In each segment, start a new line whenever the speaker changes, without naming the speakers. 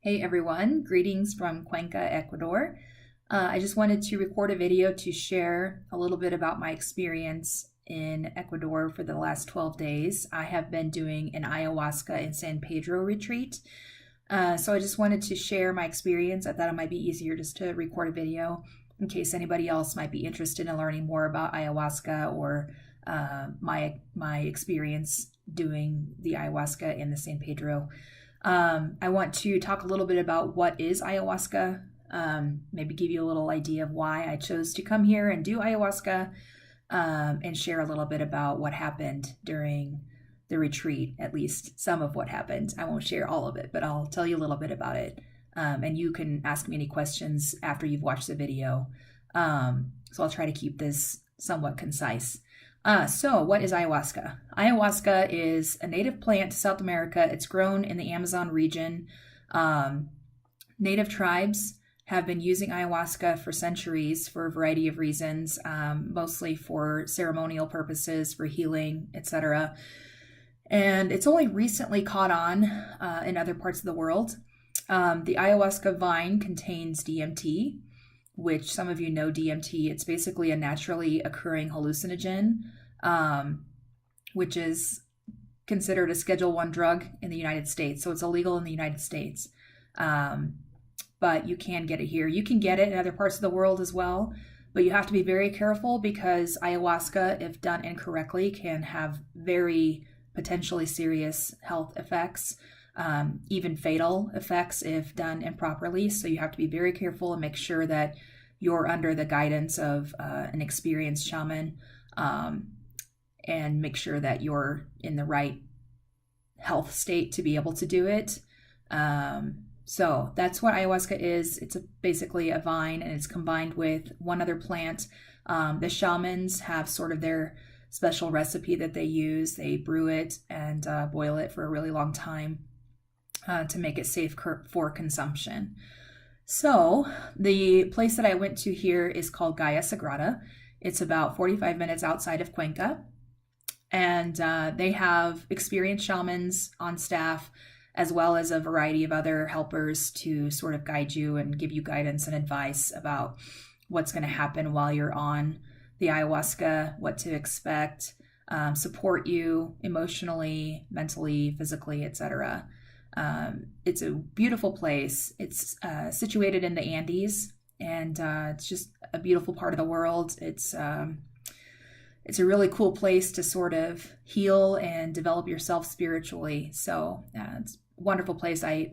Hey everyone, greetings from Cuenca, Ecuador. I just wanted to record a video to share a little bit about my experience in Ecuador for the last 12 days. I have been doing an Ayahuasca in San Pedro retreat. So I just wanted to share my experience. I thought it might be easier just to record a video in case anybody else might be interested in learning more about ayahuasca or my experience doing the ayahuasca in the San Pedro. I want to talk a little bit about what is ayahuasca, maybe give you a little idea of why I chose to come here and do ayahuasca, and share a little bit about what happened during the retreat, at least some of what happened. I won't share all of it, but I'll tell you a little bit about it. And you can ask me any questions after you've watched the video. So I'll try to keep this somewhat concise. So what is ayahuasca? Ayahuasca is a native plant to South America. It's grown in the Amazon region. Native tribes have been using ayahuasca for centuries for a variety of reasons, mostly for ceremonial purposes, for healing, etc. And it's only recently caught on in other parts of the world. The ayahuasca vine contains DMT, which some of you know DMT. It's basically a naturally occurring hallucinogen, which is considered a Schedule I drug in the United States. So it's illegal in the United States, but you can get it here. You can get it in other parts of the world as well, but you have to be very careful because ayahuasca, if done incorrectly, can have very potentially serious health effects, even fatal effects if done improperly. So you have to be very careful and make sure that you're under the guidance of an experienced shaman, and make sure that you're in the right health state to be able to do it. So that's what ayahuasca is. It's basically a vine, and it's combined with one other plant. The shamans have sort of their special recipe that they use. They brew it and boil it for a really long time to make it safe for consumption. So the place that I went to here is called Gaia Sagrada. It's about 45 minutes outside of Cuenca. And they have experienced shamans on staff, as well as a variety of other helpers to sort of guide you and give you guidance and advice about what's going to happen while you're on the ayahuasca, what to expect, support you emotionally, mentally, physically, etc. It's a beautiful place. It's situated in the Andes, and it's just a beautiful part of the world. It's a really cool place to sort of heal and develop yourself spiritually. So it's a wonderful place. I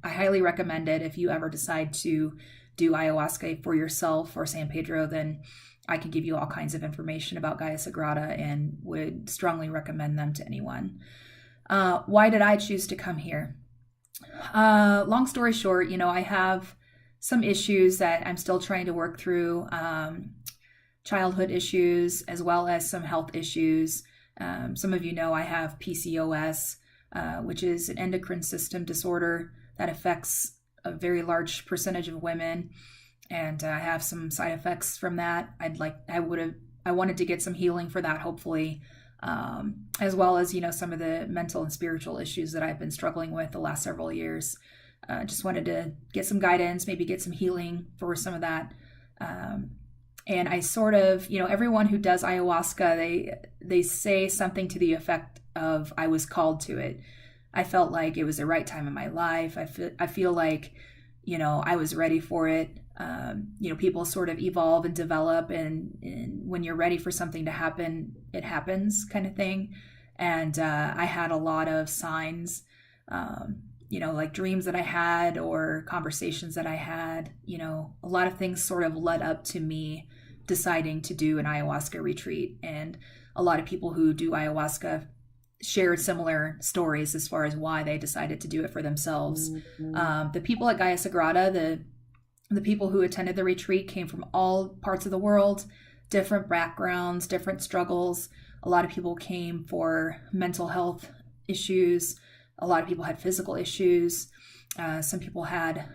highly recommend it. If you ever decide to do ayahuasca for yourself or San Pedro, then I can give you all kinds of information about Gaia Sagrada and would strongly recommend them to anyone. Why did I choose to come here? Long story short, I have some issues that I'm still trying to work through, childhood issues, as well as some health issues. Some of you know I have PCOS, which is an endocrine system disorder that affects a very large percentage of women. And I have some side effects from that. I wanted to get some healing for that, hopefully. As well as, some of the mental and spiritual issues that I've been struggling with the last several years. Just wanted to get some guidance, maybe get some healing for some of that. And I sort of, everyone who does ayahuasca, they say something to the effect of, I was called to it. I felt like it was the right time in my life. I feel like, I was ready for it. People sort of evolve and develop, and when you're ready for something to happen, it happens, kind of thing. And I had a lot of signs, like dreams that I had or conversations that I had. A lot of things sort of led up to me deciding to do an ayahuasca retreat. And a lot of people who do ayahuasca shared similar stories as far as why they decided to do it for themselves. Mm-hmm. The people at Gaia Sagrada, the people who attended the retreat came from all parts of the world, different backgrounds, different struggles. A lot of people came for mental health issues. A lot of people had physical issues. Some people had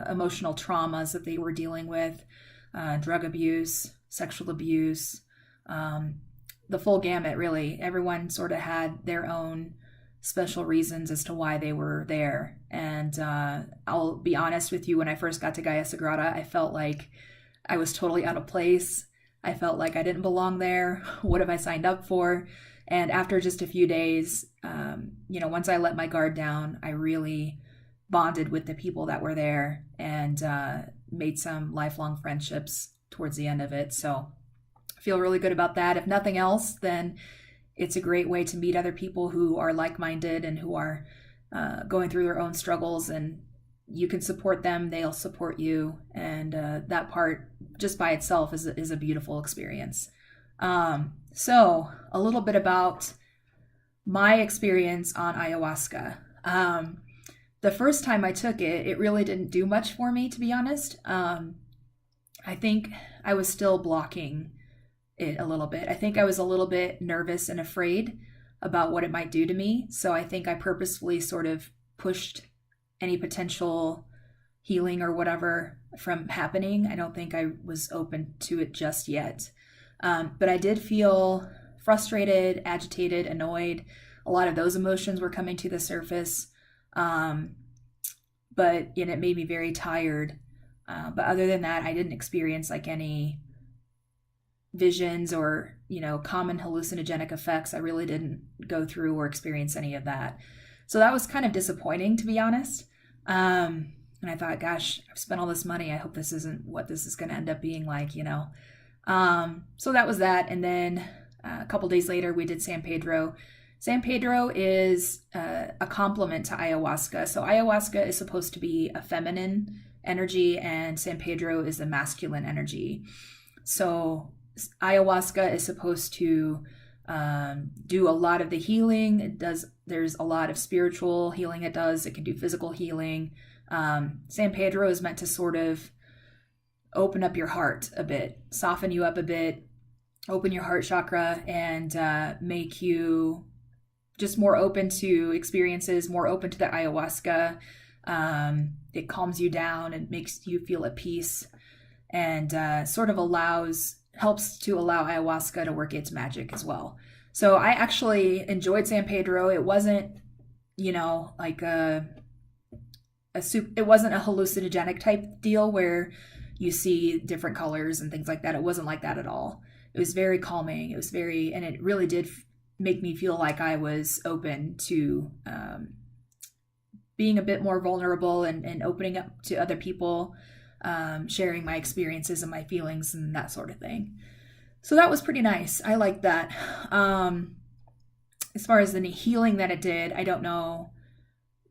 emotional traumas that they were dealing with, drug abuse, sexual abuse, the full gamut, really. Everyone sort of had their own special reasons as to why they were there. And I'll be honest with you, when I first got to Gaia Sagrada, I felt like I was totally out of place. I felt like I didn't belong there. What have I signed up for? And after just a few days, once I let my guard down, I really bonded with the people that were there and made some lifelong friendships towards the end of it. So I feel really good about that. If nothing else, then it's a great way to meet other people who are like-minded and who are going through their own struggles, and you can support them, they'll support you. And that part just by itself is a beautiful experience. So a little bit about my experience on ayahuasca. The first time I took it, it really didn't do much for me, to be honest. I think I was still blocking it a little bit. I think I was a little bit nervous and afraid about what it might do to me. So I think I purposefully sort of pushed any potential healing or whatever from happening. I don't think I was open to it just yet. But I did feel frustrated, agitated, annoyed. A lot of those emotions were coming to the surface. But it made me very tired. But other than that, I didn't experience like any visions or, common hallucinogenic effects. I really didn't go through or experience any of that. So that was kind of disappointing, to be honest. And I thought, gosh, I've spent all this money. I hope this isn't what this is going to end up being like, So that was that. And then a couple days later, we did San Pedro. San Pedro is a complement to ayahuasca. So ayahuasca is supposed to be a feminine energy, and San Pedro is a masculine energy. So ayahuasca is supposed to do a lot of the healing. There's a lot of spiritual healing it does. It can do physical healing. San Pedro is meant to sort of open up your heart a bit, soften you up a bit, open your heart chakra, and make you just more open to experiences, more open to the ayahuasca. It calms you down and makes you feel at peace, and sort of helps to allow ayahuasca to work its magic as well. So I actually enjoyed San Pedro. It wasn't, like it wasn't a hallucinogenic type deal where you see different colors and things like that. It wasn't like that at all. It was very calming. And it really did make me feel like I was open to being a bit more vulnerable and opening up to other people, sharing my experiences and my feelings and that sort of thing. So that was pretty nice. I liked that. As far as the healing that it did, I don't know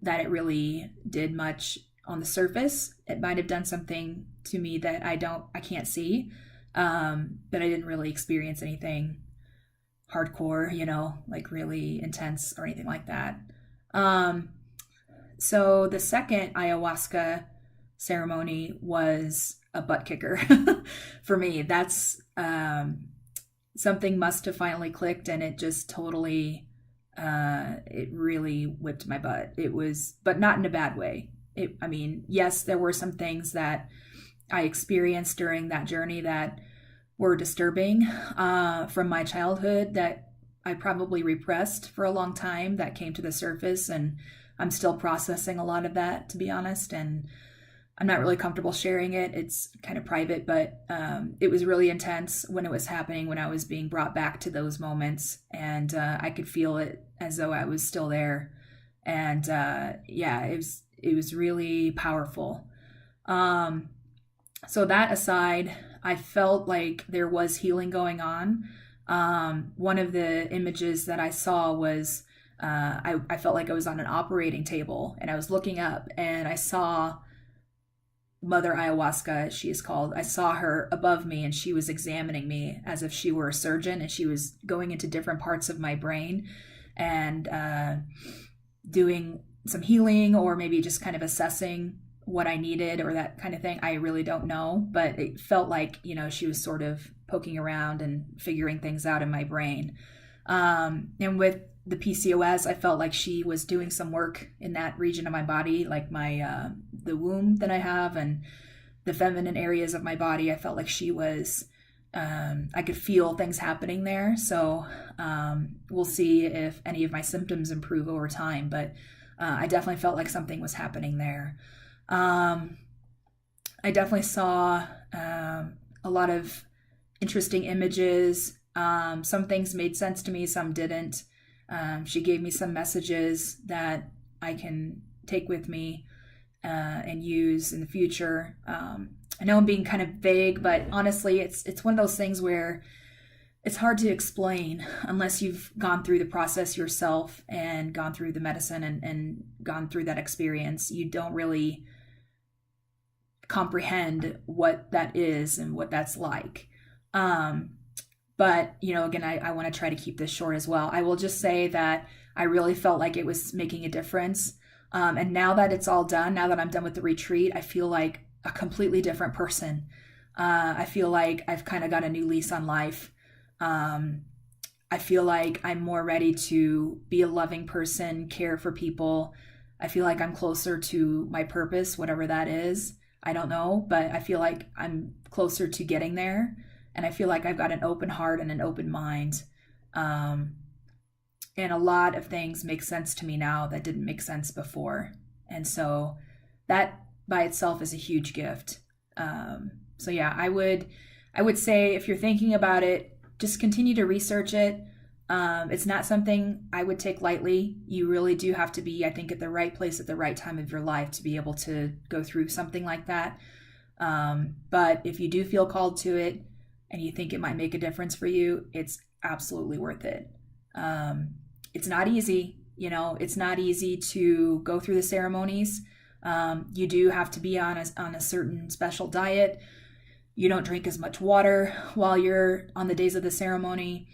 that it really did much on the surface. It might have done something to me that I can't see, but I didn't really experience anything hardcore, like really intense or anything like that. So the second ayahuasca ceremony was a butt kicker for me. That's something must have finally clicked, and it just totally it really whipped my butt. It was, but not in a bad way. Yes, there were some things that I experienced during that journey that were disturbing from my childhood that I probably repressed for a long time, that came to the surface, and I'm still processing a lot of that, to be honest, and I'm not really comfortable sharing it. It's kind of private, but it was really intense when it was happening, when I was being brought back to those moments, and I could feel it as though I was still there. And it was really powerful. So that aside, I felt like there was healing going on. One of the images that I saw was I felt like I was on an operating table, and I was looking up, and I saw Mother Ayahuasca, she is called. I saw her above me, and she was examining me as if she were a surgeon, and she was going into different parts of my brain and doing some healing, or maybe just kind of assessing what I needed or that kind of thing. I really don't know, but it felt like, she was sort of poking around and figuring things out in my brain. And with the PCOS, I felt like she was doing some work in that region of my body, like my the womb that I have and the feminine areas of my body. I felt like she was I could feel things happening there. So we'll see if any of my symptoms improve over time. But I definitely felt like something was happening there. I definitely saw a lot of interesting images. Some things made sense to me, some didn't. She gave me some messages that I can take with me and use in the future. I know I'm being kind of vague, but honestly, it's one of those things where it's hard to explain unless you've gone through the process yourself and gone through the medicine and gone through that experience. You don't really comprehend what that is and what that's like. But, again, I want to try to keep this short as well. I will just say that I really felt like it was making a difference. And now that it's all done, now that I'm done with the retreat, I feel like a completely different person. I feel like I've kind of got a new lease on life. I feel like I'm more ready to be a loving person, care for people. I feel like I'm closer to my purpose, whatever that is. I don't know, but I feel like I'm closer to getting there. And I feel like I've got an open heart and an open mind. And a lot of things make sense to me now that didn't make sense before. And so that by itself is a huge gift. So yeah, I would say if you're thinking about it, just continue to research it. It's not something I would take lightly. You really do have to be, I think, at the right place at the right time of your life to be able to go through something like that. But if you do feel called to it and you think it might make a difference for you, it's absolutely worth it. It's not easy, it's not easy to go through the ceremonies. You do have to be on a certain special diet. You don't drink as much water while you're on the days of the ceremony.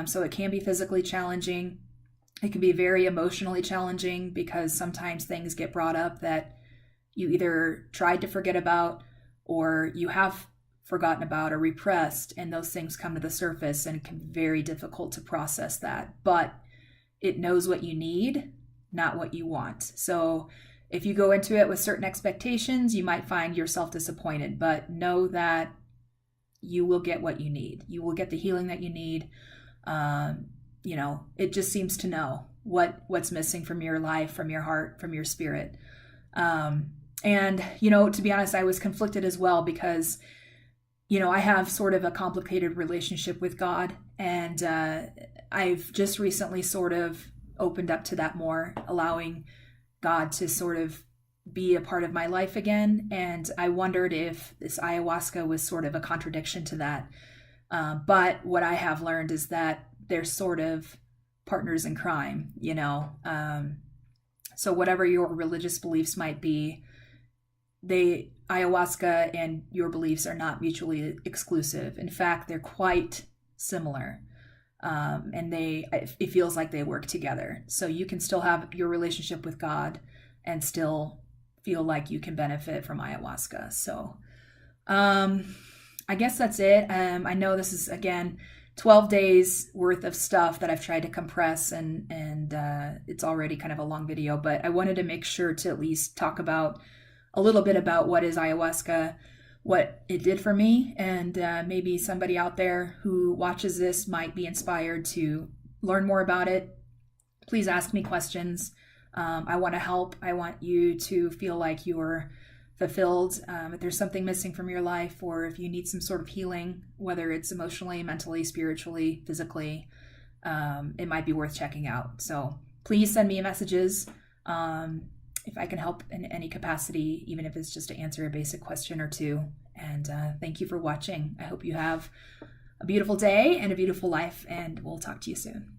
So it can be physically challenging. It can be very emotionally challenging because sometimes things get brought up that you either tried to forget about or you have forgotten about or repressed, and those things come to the surface, and it can be very difficult to process that. But it knows what you need, not what you want. So if you go into it with certain expectations, you might find yourself disappointed, but know that you will get what you need. You will get the healing that you need. It just seems to know what's missing from your life, from your heart, from your spirit. And, to be honest, I was conflicted as well because, I have sort of a complicated relationship with God, and I've just recently sort of opened up to that more, allowing God to sort of be a part of my life again. And I wondered if this ayahuasca was sort of a contradiction to that. But what I have learned is that they're sort of partners in crime, So whatever your religious beliefs might be, ayahuasca and your beliefs are not mutually exclusive. In fact, they're quite similar. And it feels like they work together. So you can still have your relationship with God and still feel like you can benefit from ayahuasca. So I guess that's it. I know this is, again, 12 days worth of stuff that I've tried to compress, and it's already kind of a long video, but I wanted to make sure to at least talk about a little bit about what is ayahuasca, what it did for me, and maybe somebody out there who watches this might be inspired to learn more about it. Please ask me questions. I want to help. I want you to feel like you're fulfilled. If there's something missing from your life, or if you need some sort of healing, whether it's emotionally, mentally, spiritually, physically, it might be worth checking out. So please send me messages if I can help in any capacity, even if it's just to answer a basic question or two. And thank you for watching. I hope you have a beautiful day and a beautiful life, and we'll talk to you soon.